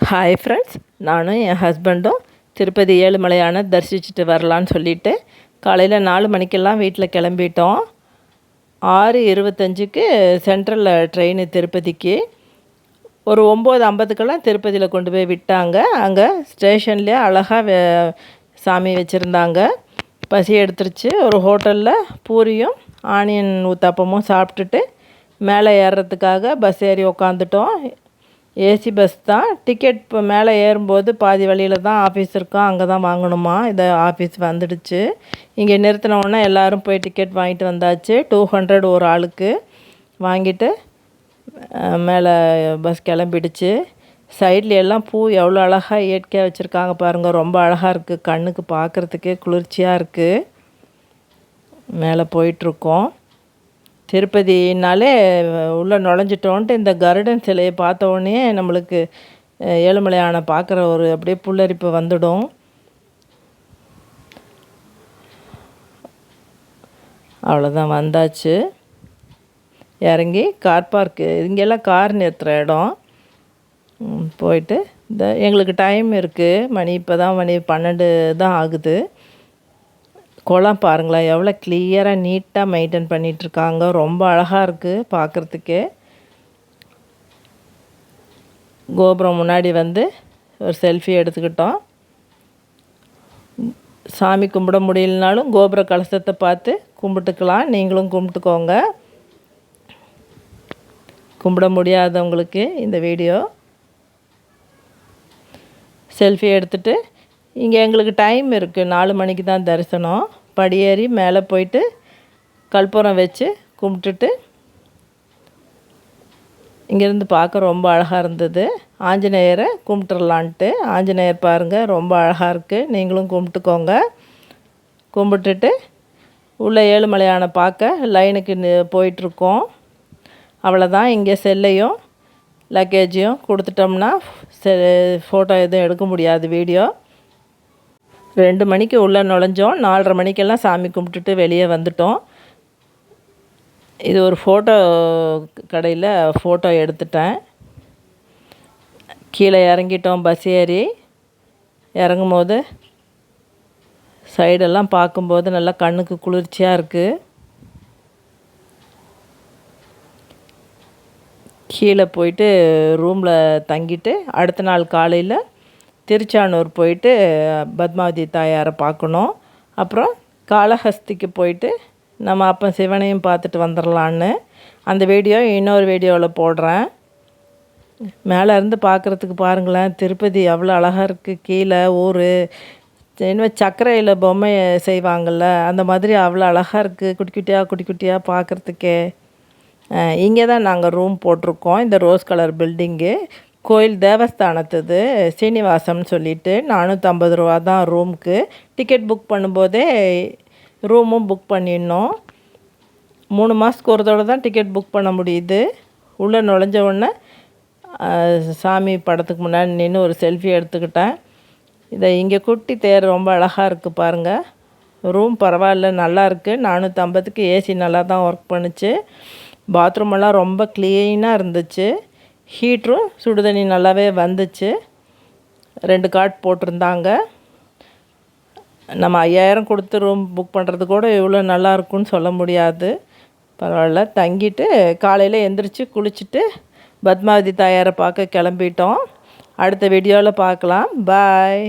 Hi friends, நானும் என் ஹஸ்பண்டும் திருப்பதி ஏழுமலையான தரிசிச்சுட்டு வரலான்னு சொல்லிவிட்டு காலையில் 4 மணிக்கெல்லாம் வீட்டில் கிளம்பிட்டோம். 6:25க்கு சென்ட்ரலில் ட்ரெயின் திருப்பதிக்கு. ஒரு 9:50க்கெல்லாம் திருப்பதியில் கொண்டு போய் விட்டாங்க. அங்கே ஸ்டேஷன்லேயே அழகாக சாமி வச்சுருந்தாங்க. பசி எடுத்துருச்சு. ஒரு ஹோட்டலில் பூரியும் ஆனியன் ஊத்தாப்பமும் சாப்பிட்டுட்டு மேலே ஏறுறதுக்காக பஸ் ஏறி உக்காந்துட்டோம். ஏசி பஸ் தான். டிக்கெட் இப்போ மேலே ஏறும்போது பாதி வழியில் தான் ஆஃபீஸ் இருக்கும், அங்கே தான் வாங்கணுமா. இதை ஆஃபீஸ் வந்துடுச்சு. இங்கே நிறுத்தினோடனே எல்லோரும் போய் டிக்கெட் வாங்கிட்டு வந்தாச்சு. 200 ஒரு ஆளுக்கு வாங்கிட்டு மேலே பஸ் கிளம்பிடுச்சு. சைடில் எல்லாம் பூ எவ்வளோ அழகாக இயற்கையாக வச்சுருக்காங்க பாருங்கள். ரொம்ப அழகாக இருக்குது, கண்ணுக்கு பார்க்குறதுக்கே குளிர்ச்சியாக இருக்குது. மேலே போயிட்டுருக்கோம். திருப்பதினாலே உள்ளே நுழைஞ்சிட்டோன்ட்டு இந்த கருடன் சிலையை பார்த்த உடனே நம்மளுக்கு ஏழுமலையானை பார்க்குற ஒரு அப்படியே புல்லரிப்பு வந்துடும். அவ்வளோதான், வந்தாச்சு. இறங்கி கார் பார்க்கு, இங்கெல்லாம் கார் நிறுத்துகிற இடம். போயிட்டு எங்களுக்கு டைம் இருக்குது. மணி இப்போ தான் மணி 12 தான் ஆகுது. குளம் பாருங்களேன், எவ்வளோ கிளியராக நீட்டாக மெயின்டைன் பண்ணிகிட்ருக்காங்க. ரொம்ப அழகாக இருக்குது பார்க்குறதுக்கே. கோபுரம் முன்னாடி வந்து ஒரு செல்ஃபி எடுத்துக்கிட்டோம். சாமி கும்பிட முடியலனாலும் கோபுர கலசத்தை பார்த்து கும்பிட்டுக்கலாம். நீங்களும் கும்பிட்டுக்கோங்க. கும்பிட முடியாதவங்களுக்கு இந்த வீடியோ. செல்ஃபி எடுத்துகிட்டு இங்கே எங்களுக்கு டைம் இருக்குது. 4 மணிக்கு தான் தரிசனம். படியேறி மேலே போயிட்டு கற்பூரம் வச்சு கும்பிட்டுட்டு இங்கேருந்து பார்க்க ரொம்ப அழகாக இருந்தது. ஆஞ்சநேயரை கும்பிட்டுறலான்ட்டு. ஆஞ்சநேயர் பாருங்கள், ரொம்ப அழகாக இருக்குது. நீங்களும் கும்பிட்டுக்கோங்க. கும்பிட்டுட்டு உள்ளே ஏழுமலையானை பார்க்க லைனுக்கு போயிட்டுருக்கோம். அவ்வளோதான். இங்கே செல்லையும் லக்கேஜையும் கொடுத்துட்டோம்னா ஃபோட்டோ எதுவும் எடுக்க முடியாது, வீடியோ. 2 மணிக்கு உள்ளே நுழைஞ்சோம். 4:30 மணிக்கெல்லாம் சாமி கும்பிட்டுட்டு வெளியே வந்துட்டோம். இது ஒரு ஃபோட்டோ கடையில் ஃபோட்டோ எடுத்துட்டேன். கீழே இறங்கிட்டோம். பஸ் ஏறி இறங்கும் போது சைடெல்லாம் பார்க்கும்போது நல்லா கண்ணுக்கு குளிர்ச்சியாக இருக்குது. கீழே போயிட்டு ரூமில் தங்கிட்டு அடுத்த நாள் காலையில் திருச்சானூர் போயிட்டு பத்மாவதி தாயாரை பார்க்கணும். அப்புறம் காளஹஸ்திக்கு போயிட்டு நம்ம அப்போ சிவனையும் பார்த்துட்டு வந்துடலான்னு அந்த வீடியோ இன்னொரு வீடியோவில் போடுறேன். மேலே இருந்து பார்க்குறதுக்கு பாருங்களேன், திருப்பதி எவ்வளோ அழகாக இருக்குது. கீழே ஊர் இன்னும் சர்க்கரையில் பொம்மை செய்வாங்கள்ல, அந்த மாதிரி அவ்வளோ அழகாக இருக்குது. குட்டி குட்டியாக பார்க்குறதுக்கே. இங்கே தான் நாங்கள் ரூம் போட்டிருக்கோம். இந்த ரோஸ் கலர் பில்டிங்கு கோயில் தேவஸ்தானத்துது, சீனிவாசம்னு சொல்லிட்டு 450 ரூபா தான் ரூமுக்கு. டிக்கெட் புக் பண்ணும்போதே ரூமும் புக் பண்ணிடணும். 3 மாதத்துக்கு ஒரு தடவை தான் டிக்கெட் புக் பண்ண முடியுது. உள்ளே நுழைஞ்ச உடனே சாமி படத்துக்கு முன்னாடி நின்று ஒரு செல்ஃபி எடுத்துக்கிட்டேன். இதை இங்கே குட்டி தேர் ரொம்ப அழகாக இருக்குது பாருங்கள். ரூம் பரவாயில்ல, நல்லா இருக்குது. 450க்கு ஏசி நல்லா தான் ஒர்க் பண்ணுச்சு. பாத்ரூமெல்லாம் ரொம்ப க்ளீனாக இருந்துச்சு. ஹீட்ரும் சுடுதண்ணி நல்லாவே வந்துச்சு. 2 காட் போட்டிருந்தாங்க. நம்ம 5000 கொடுத்து ரூம் புக் பண்ணுறது கூட இவ்வளோ நல்லா இருக்குன்னு சொல்ல முடியாது. பரவாயில்ல. தங்கிட்டு காலையில் எந்திரிச்சு குளிச்சுட்டு பத்மாவதி தாயாரை பார்க்க கிளம்பிட்டோம். அடுத்த வீடியோவில் பார்க்கலாம். பாய்.